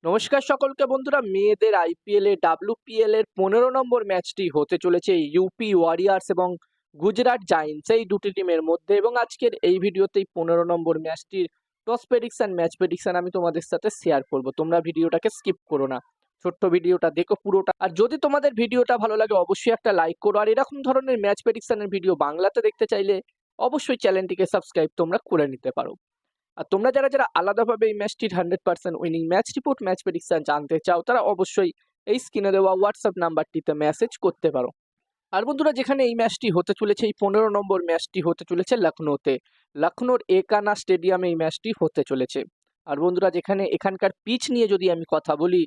নমস্কার সকলকে বন্ধুরা, মেয়েদের আইপিএল এ ডাব্লিউপিএল এর 15 নম্বর ম্যাচটি হতে চলেছে ইউপি ওয়ারিয়ার্স এবং গুজরাট জায়েন্টস এই দুটি টিমের মধ্যে। এবং আজকের এই ভিডিওতেই 15 নম্বর ম্যাচটির টস প্রেডিকশন ম্যাচ প্রেডিকশন আমি তোমাদের সাথে শেয়ার করব। তোমরা ভিডিওটাকে স্কিপ করো না, ছোট্ট ভিডিওটা দেখো পুরোটা। আর যদি তোমাদের ভিডিওটা ভালো লাগে অবশ্যই একটা লাইক করো। আর এরকম ধরনের ম্যাচ প্রেডিকশনের ভিডিও বাংলাতে দেখতে চাইলে অবশ্যই চ্যানেলটিকে সাবস্ক্রাইব তোমরা করে নিতে পারো। আর তোমরা যারা যারা আলাদাভাবে এই ম্যাচটির 100% winning match report match prediction জানতে চাও তারা অবশ্যই এই স্ক্রিনে দেওয়া হোয়াটসঅ্যাপ নাম্বারটিতে মেসেজ করতে পারো। আর বন্ধুরা, যেখানে এই ম্যাচটি হতে চলেছে, এই 15 নম্বর ম্যাচটি হতে চলেছে লখনৌতে, লখনৌর একানা স্টেডিয়ামে এই ম্যাচটি হতে চলেছে। আর বন্ধুরা, যেখানে এখানকার পিচ নিয়ে যদি আমি কথা বলি,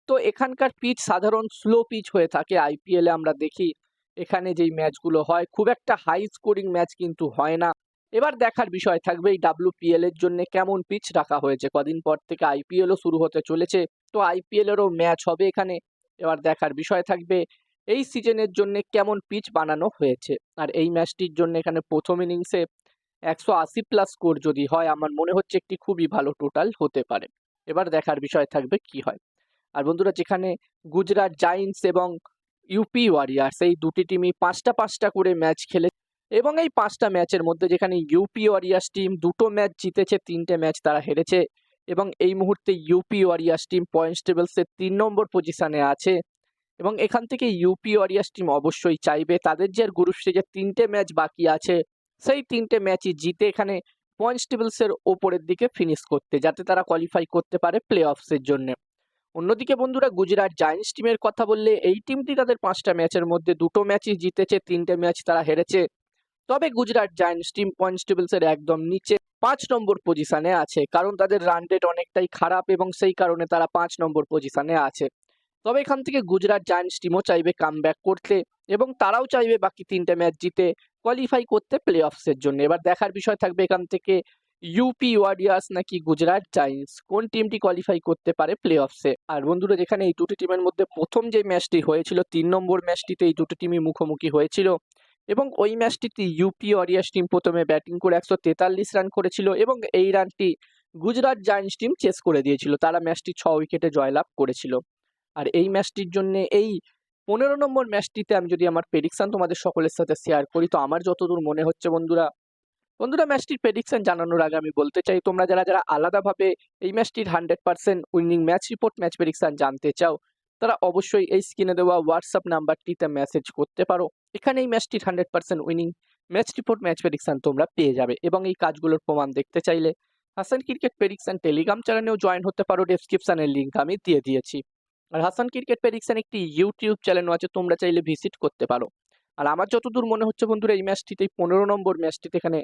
তো এখানকার পিচ সাধারণ স্লো পিচ হয়ে থাকে। আইপিএলে আমরা দেখি এখানে যেই ম্যাচগুলো হয় খুব একটা হাই স্কোরিং ম্যাচ কিন্তু হয় না। এবার দেখার বিষয় থাকবে এই ডাব্লিউপিএল এর জন্য কেমন পিচ রাখা হয়েছে। কদিন পর থেকে আইপিএলও শুরু হতে চলেছে, তো আইপিএল এরও ম্যাচ হবে এখানে। এবার দেখার বিষয় থাকবে এই সিজনের জন্য কেমন পিচ বানানো হয়েছে। আর এই ম্যাচটির জন্য এখানে প্রথম ইনিংসে 180+ স্কোর যদি হয়, আমার মনে হচ্ছে একটি খুবই ভালো টোটাল হতে পারে। এবার দেখার বিষয় থাকবে কি হয়। আর বন্ধুরা, যেখানে গুজরাট জায়েন্টস এবং ইউপি ওয়ারিয়ার্স এই দুটি টিমই 5টা করে ম্যাচ খেলে, এবং এই 5টা ম্যাচের মধ্যে যেখানে ইউপি ওয়ারিয়ার্স টিম 2টো ম্যাচ জিতেছে, 3টে ম্যাচ তারা হেরেছে। এবং এই মুহূর্তে ইউপি ওয়ারিয়ার্স টিম পয়েন্টস টেবিলসে 3 নম্বর পজিশনে আছে। এবং এখান থেকে ইউপি ওয়ারিয়ার্স টিম অবশ্যই চাইবে তাদের যে গ্রুপ স্টেজে 3টে ম্যাচ বাকি আছে সেই 3টে ম্যাচই জিতে এখানে পয়েন্টস টেবিলসের ওপরের দিকে ফিনিশ করতে, যাতে তারা কোয়ালিফাই করতে পারে প্লে অফসের জন্য। অন্যদিকে বন্ধুরা, গুজরাট জায়েন্টস টিমের কথা বললে এই টিমটি তাদের 5টা ম্যাচের মধ্যে 2টো ম্যাচই জিতেছে, 3টে ম্যাচ তারা হেরেছে। তবে গুজরাট জায়েন্টস টিম পয়েন্টস টেবিলসের একদম নিচে 5 নম্বর পজিশনে আছে, কারণ তাদের রান রেট অনেকটাই খারাপ এবং সেই কারণে তারা 5 নম্বর পজিশনে আছে। তবে এখান থেকে গুজরাট জায়েন্টস টিমও চাইবে কামব্যাক করতে এবং তারাও চাইবে বাকি 3টে ম্যাচ জিতে কোয়ালিফাই করতে প্লে অফসের জন্য। এবার দেখার বিষয় থাকবে এখান থেকে ইউপি ওয়ারিয়ার্স নাকি গুজরাট জায়েন্টস কোন টিমটি কোয়ালিফাই করতে পারে প্লে অফসে। আর বন্ধুরা, যেখানে এই দুটি টিমের মধ্যে প্রথম যে ম্যাচটি হয়েছিল 3 নম্বর ম্যাচটিতে এই দুটি টিমই মুখোমুখি হয়েছিল, এবং ওই ম্যাচটিতে ইউপি ওয়ারিয়ার্স টিম প্রথমে ব্যাটিং করে 143 রান করেছিল এবং এই রানটি গুজরাট জায়েন্টস টিম চেস করে দিয়েছিল। তারা ম্যাচটি 6 উইকেটে জয়লাভ করেছিল। আর এই ম্যাচটির জন্য এই 15 নম্বর ম্যাচটিতে আমি যদি আমার প্রেডিকশন তোমাদের সকলের সাথে শেয়ার করি, তো আমার যতদূর মনে হচ্ছে বন্ধুরা, ম্যাচটির প্রেডিকশন জানানোর আগে আমি বলতে চাই তোমরা যারা যারা আলাদাভাবে এই ম্যাচটির 100% winning match report match prediction জানতে চাও তারা অবশ্যই এই স্ক্রিনে দেওয়া হোয়াটসঅ্যাপ নাম্বারটিতে মেসেজ করতে পারো। এখানে এই ম্যাচটির 100% winning match report match prediction তোমরা পেয়ে যাবে। এবং এই কাজগুলোর প্রমাণ দেখতে চাইলে হাসান ক্রিকেট প্রেডিকশন টেলিগ্রাম চ্যানেলেও জয়েন হতে পারো, ডেসক্রিপশনের লিঙ্ক আমি দিয়ে দিয়েছি। আর হাসান ক্রিকেট প্রেডিকশন একটি ইউটিউব চ্যানেলও আছে, তোমরা চাইলে ভিজিট করতে পারো। আর আমার যতদূর মনে হচ্ছে বন্ধুরা, এই ম্যাচটিতে 15 নম্বর ম্যাচটিতে এখানে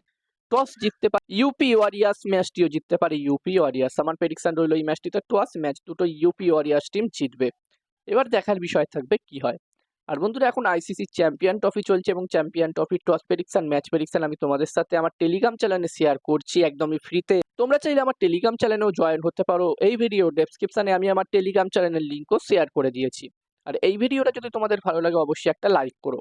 টস জিততে পারে ইউপি ওয়ারিয়ার্স, ম্যাচটিও জিততে পারে ইউপি ওয়ারিয়ার্স। আমার প্রেডিকশন রইল এই ম্যাচটিতে টস ম্যাচ দুটো ইউপি ওয়ারিয়ার্স টিম জিতবে। এবার দেখার বিষয় থাকবে কি হয়। আর বন্ধুরা, এখন আইসিসি চ্যাম্পিয়ন ট্রফি চলছে এবং champion trophy toss prediction match prediction আমি তোমাদের সাথে আমার টেলিগ্রাম চ্যানেলে শেয়ার করছি একদমই ফ্রিতে। তোমরা চাইলে আমার টেলিগ্রাম চ্যানেলেও জয়েন হতে পারো। এই ভিডিও ডেসক্রিপশনে আমি আমার টেলিগ্রাম চ্যানেলের লিঙ্কও শেয়ার করে দিয়েছি। আর এই ভিডিওটা যদি তোমাদের ভালো লাগে অবশ্যই একটা লাইক করো।